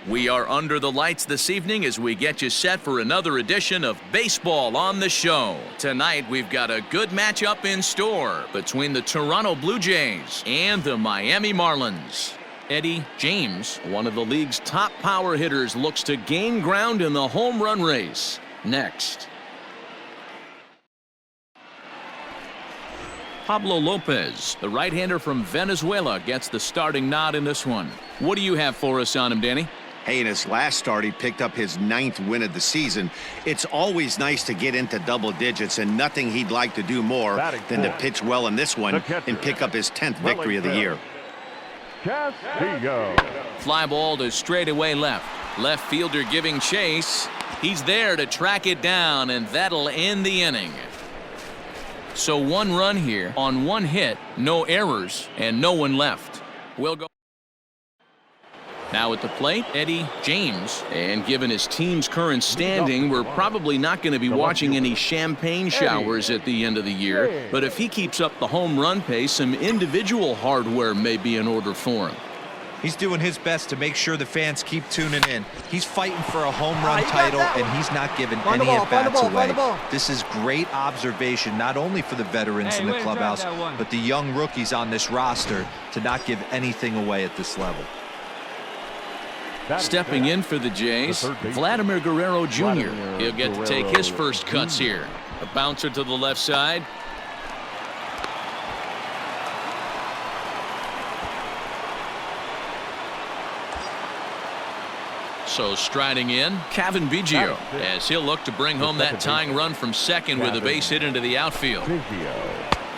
We are under the lights this evening as we get you set for another edition of Baseball on the Show. Tonight, we've got a good matchup in store between the Toronto Blue Jays and the Miami Marlins. Eddie James, one of the league's top power hitters, looks to gain ground in the home run race. Next. Pablo Lopez, the right-hander from Venezuela, gets the starting nod in this one. What do you have for us on him, Danny? Hey, in his last start, he picked up his 9th win of the season. It's always nice to get into double digits, and nothing he'd like to do more than to pitch well in this one and pick up his 10th victory of the year. Fly ball to straightaway left. Left fielder giving chase. He's there to track it down, and that'll end the inning. So 1 run here on 1 hit, no errors, and no one left. We'll go. Now at the plate, Eddie James. And given his team's current standing, we're probably not going to be watching any champagne showers at the end of the year. But if he keeps up the home run pace, some individual hardware may be in order for him. He's doing his best to make sure the fans keep tuning in. He's fighting for a home run title, and he's not giving any at-bats away. This is great observation, not only for the veterans in the clubhouse, but the young rookies on this roster to not give anything away at this level. Stepping in for the Jays, Vladimir Guerrero Jr. He'll get to take his first cuts here. A bouncer to the left side. So striding in, Kevin Biggio, as he'll look to bring home that tying run from second with a base hit into the outfield.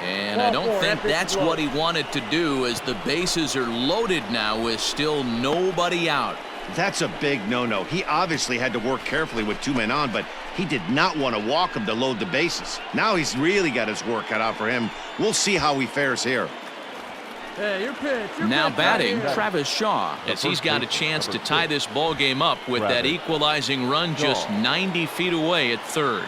And I don't think that's what he wanted to do, as the bases are loaded now with still nobody out. That's a big no-no. He obviously had to work carefully with 2 men on, but he did not want to walk him to load the bases. Now he's really got his work cut out for him. We'll see how he fares here. Hey, your pitch. Now batting, Travis Shaw, as he's got a chance to tie this ball game up with that equalizing run just 90 feet away at third.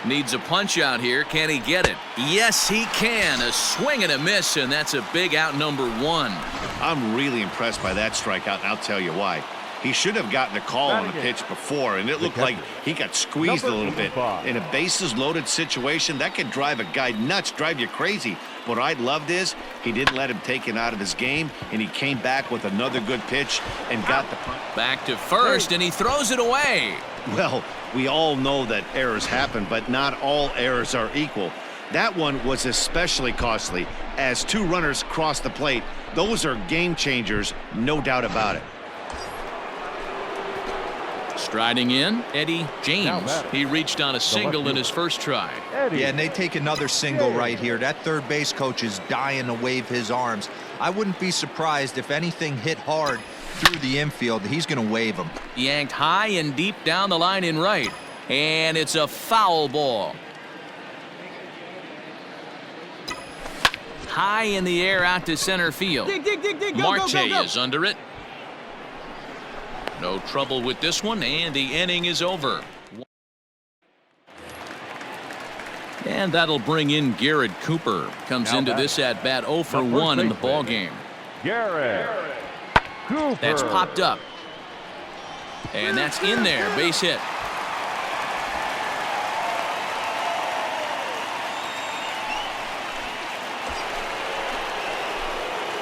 Needs a punch out here. Can he get it? Yes, he can. A swing and a miss, and that's a big out, number 1. I'm really impressed by that strikeout, and I'll tell you why. He should have gotten a call on the pitch before, and it looked like he got squeezed a little bit. In a bases-loaded situation, that could drive a guy nuts, drive you crazy. What I loved is he didn't let him take it out of his game, and he came back with another good pitch and got the punt. Back to first, and he throws it away. Well, we all know that errors happen, but not all errors are equal. That one was especially costly, as 2 runners crossed the plate. Those are game changers, no doubt about it. Striding in, Eddie James. He reached on a single in his first try. Yeah, and they take another single right here. That third base coach is dying to wave his arms. I wouldn't be surprised if anything hit hard through the infield. He's going to wave them. Yanked high and deep down the line in right. And it's a foul ball. High in the air out to center field. Marte is under it. No trouble with this one, and the inning is over. And that'll bring in Garrett Cooper. Comes into this at-bat 0 for 1 in the ballgame. Garrett Cooper. That's popped up. And that's in there, base hit.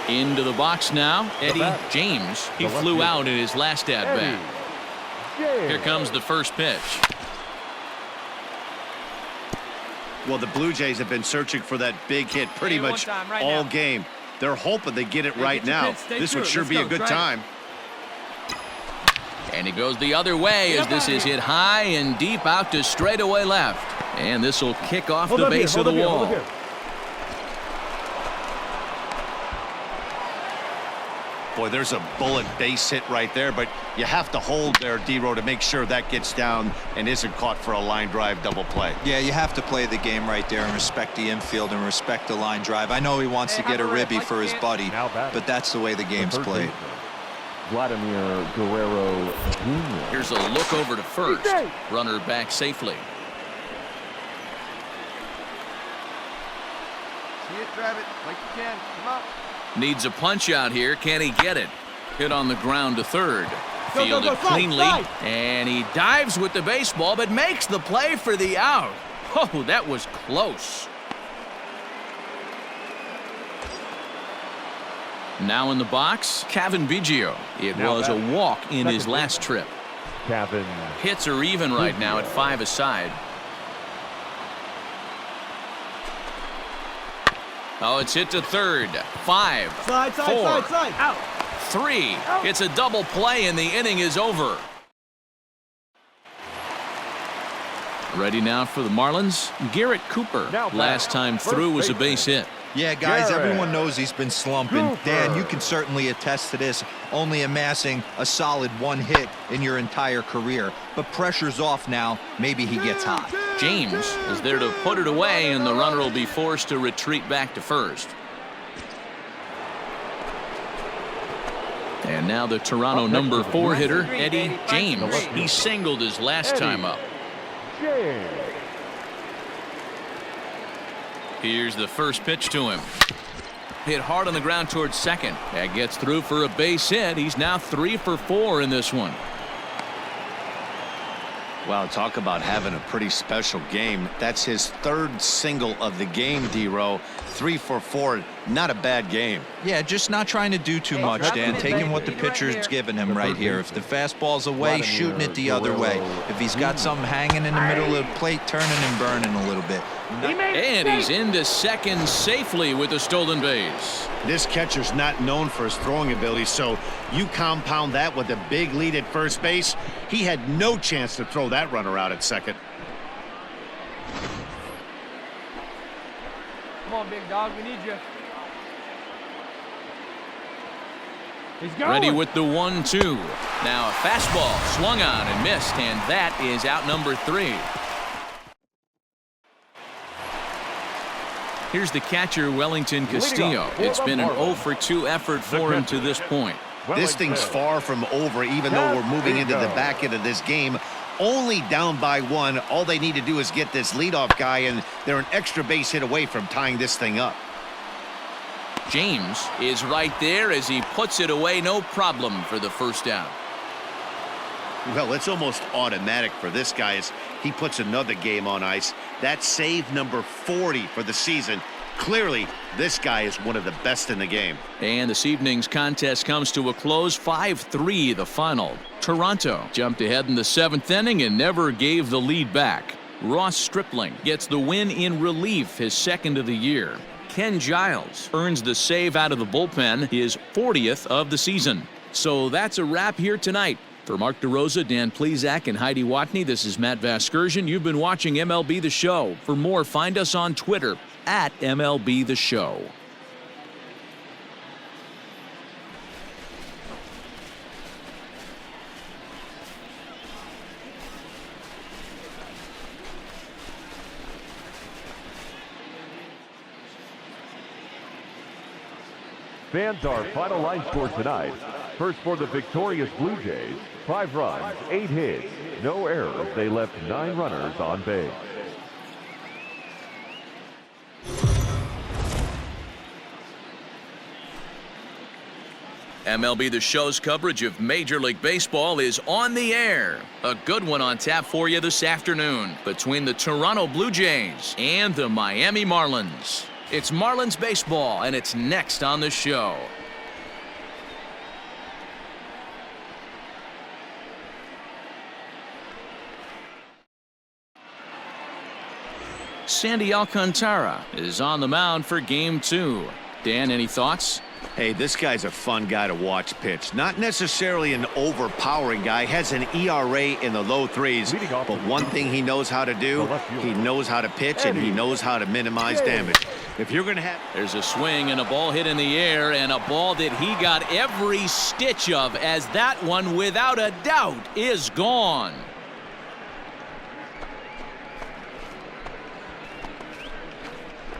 Into the box now, Eddie James. He flew out in his last at-bat. Here comes the first pitch. Well, the Blue Jays have been searching for that big hit pretty much all game. They're hoping they get it right now. This would sure be a good time. And he goes the other way as this is hit high and deep out to straightaway left. And this will kick off the base of the wall. Boy, there's a bullet base hit right there, but you have to hold there, D-Row, to make sure that gets down and isn't caught for a line drive double play. Yeah, you have to play the game right there and respect the infield and respect the line drive. I know he wants to get a ribby for his buddy, but that's the way the game's played. Vladimir Guerrero Jr. Here's a look over to first. Runner back safely. See it, grab it like you can. Come up. Needs a punch out here. Can he get it? Hit on the ground to third. Fielded cleanly, and he dives with the baseball, but makes the play for the out. Oh, that was close. Now in the box, Biggio. It was a walk in his last trip. Hits are even right now at 5 aside. Oh, it's hit to third. 5, 4, out. 3. It's a double play, and the inning is over. Ready now for the Marlins, Garrett Cooper. Last time through was a base hit. Yeah, guys, everyone knows he's been slumping. Dan, you can certainly attest to this, only amassing a solid 1 hit in your entire career. But pressure's off now. Maybe he gets hot. James is there to put it away, and the runner will be forced to retreat back to first. And now the Toronto number 4 hitter, Eddie James. He singled his last time up. Here's the first pitch to him. Hit hard on the ground towards second. That gets through for a base hit. He's now 3 for 4 in this one. Wow, talk about having a pretty special game. That's his 3rd single of the game, D-Row. 3 for 4, not a bad game. Yeah, just not trying to do too much, Dan. Taking what the pitcher's giving him right here. If the fastball's away, shooting it the other way. If he's got something hanging in the middle of the plate, turning and burning a little bit. And he's into second safely with the stolen base. This catcher's not known for his throwing ability, so you compound that with a big lead at first base. He had no chance to throw that runner out at second. Come on, big dog, we need you. He's going. Ready with the 1-2. Now a fastball swung on and missed, and that is out number 3. Here's the catcher, Wellington Castillo. It's been an 0 for 2 effort for him to this point. This thing's far from over, even though we're moving into the back end of this game. Only down by 1. All they need to do is get this leadoff guy, and they're an extra base hit away from tying this thing up. James is right there as he puts it away, no problem for the first down. Well, it's almost automatic for this guy as he puts another game on ice. That's save number 40 for the season. Clearly, this guy is one of the best in the game. And this evening's contest comes to a close, 5-3 the final. Toronto jumped ahead in the 7th inning and never gave the lead back. Ross Stripling gets the win in relief, his 2nd of the year. Ken Giles earns the save out of the bullpen, his 40th of the season. So that's a wrap here tonight. For Mark DeRosa, Dan Plesac, and Heidi Watney, this is Matt Vasgersian. You've been watching MLB The Show. For more, find us on Twitter at MLB The Show. Fans, our final line score tonight. First for the victorious Blue Jays, 5 runs, 8 hits, no errors. They left 9 runners on base. MLB The Show's coverage of Major League Baseball is on the air. A good one on tap for you this afternoon between the Toronto Blue Jays and the Miami Marlins. It's Marlins baseball, and it's next on the show. Sandy Alcantara is on the mound for Game 2. Dan, any thoughts? Hey, this guy's a fun guy to watch pitch. Not necessarily an overpowering guy. Has an ERA in the low 3s. But one thing he knows how to do, he knows how to pitch, and he knows how to minimize damage. If you're going to have... There's a swing and a ball hit in the air, and a ball that he got every stitch of, as that one, without a doubt, is gone.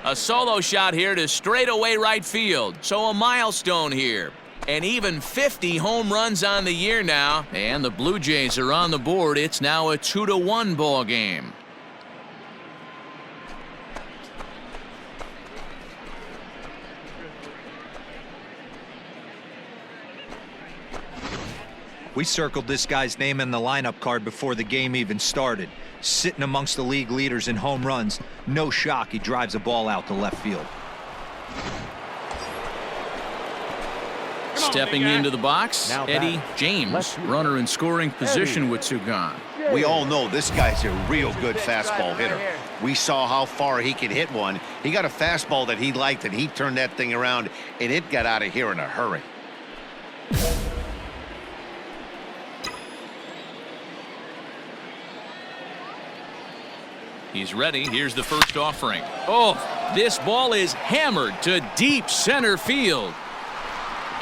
A solo shot here to straightaway right field. So a milestone here. And even 50 home runs on the year now. And the Blue Jays are on the board. It's now a 2-1 ball game. We circled this guy's name in the lineup card before the game even started. Sitting amongst the league leaders in home runs. No shock he drives a ball out to left field. Stepping into the box, Eddie James, runner in scoring position with two gone. We all know this guy's a real good fastball hitter. We saw how far he could hit one. He got a fastball that he liked, and he turned that thing around, and it got out of here in a hurry. He's ready. Here's the first offering. Oh, this ball is hammered to deep center field.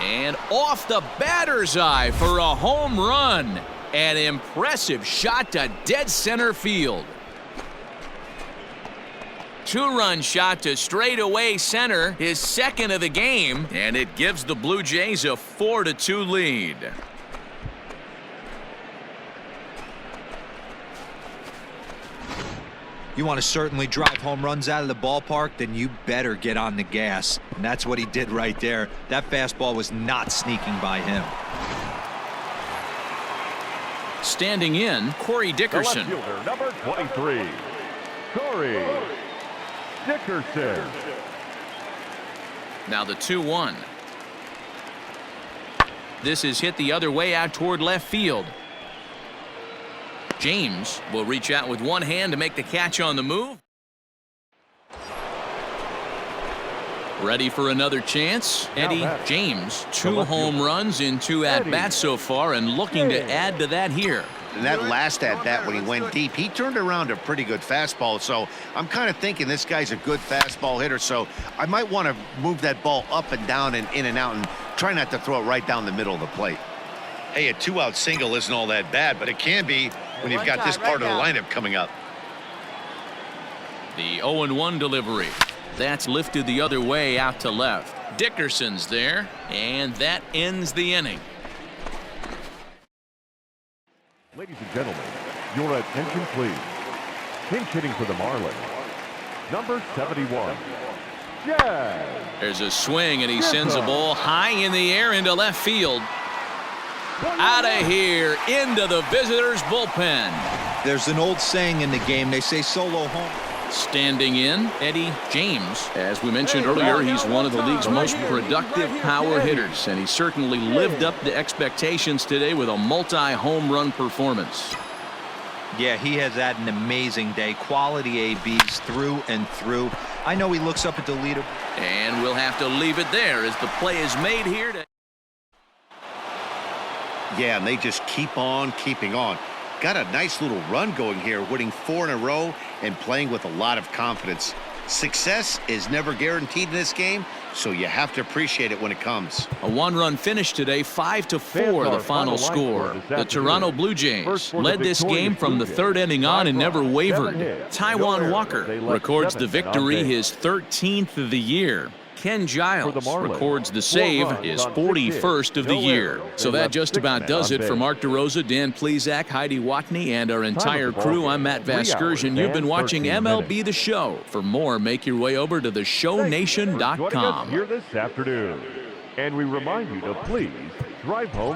And off the batter's eye for a home run. An impressive shot to dead center field. Two-run shot to straightaway center, his second of the game, and it gives the Blue Jays a 4-2 lead. You want to certainly drive home runs out of the ballpark, then you better get on the gas. And that's what he did right there. That fastball was not sneaking by him. Standing in, Corey Dickerson. The left fielder, number 23, Corey Dickerson. Now the 2-1. This is hit the other way out toward left field. James will reach out with one hand to make the catch on the move. Ready for another chance. Eddie James, 2 home runs in 2 at-bats so far, and looking to add to that here. And that last at-bat when he went deep, he turned around a pretty good fastball. So I'm kind of thinking this guy's a good fastball hitter. So I might want to move that ball up and down and in and out and try not to throw it right down the middle of the plate. Hey, a 2-out single isn't all that bad, but it can be when you've got this part of the lineup coming up. The 0-1 delivery. That's lifted the other way out to left. Dickerson's there, and that ends the inning. Ladies and gentlemen, your attention please. Pinch hitting for the Marlins, number 71, Jazz. There's a swing, and he sends a ball high in the air into left field. Out of here, into the visitors' bullpen. There's an old saying in the game. They say solo home. Standing in, Eddie James. As we mentioned earlier, he's one of the league's most productive power hitters, and he certainly lived up to expectations today with a multi-home run performance. Yeah, he has had an amazing day. Quality ABs through and through. I know he looks up at the leader. And we'll have to leave it there as the play is made here to... Yeah, and they just keep on keeping on. Got a nice little run going here, winning 4 in a row and playing with a lot of confidence. Success is never guaranteed in this game, so you have to appreciate it when it comes. A 1-run finish today, 5-4 the final score. The Toronto Blue Jays led this game from the 3rd inning on and never wavered. Taijuan Walker records the victory, his 13th of the year. Ken Giles records the save, his 41st of the year. So that just about does it. For Mark DeRosa, Dan Plesac, Heidi Watney, and our entire crew, I'm Matt Vasgersian. You've been watching MLB The Show. For more, make your way over to theshownation.com. Here this afternoon. And we remind you to please drive home.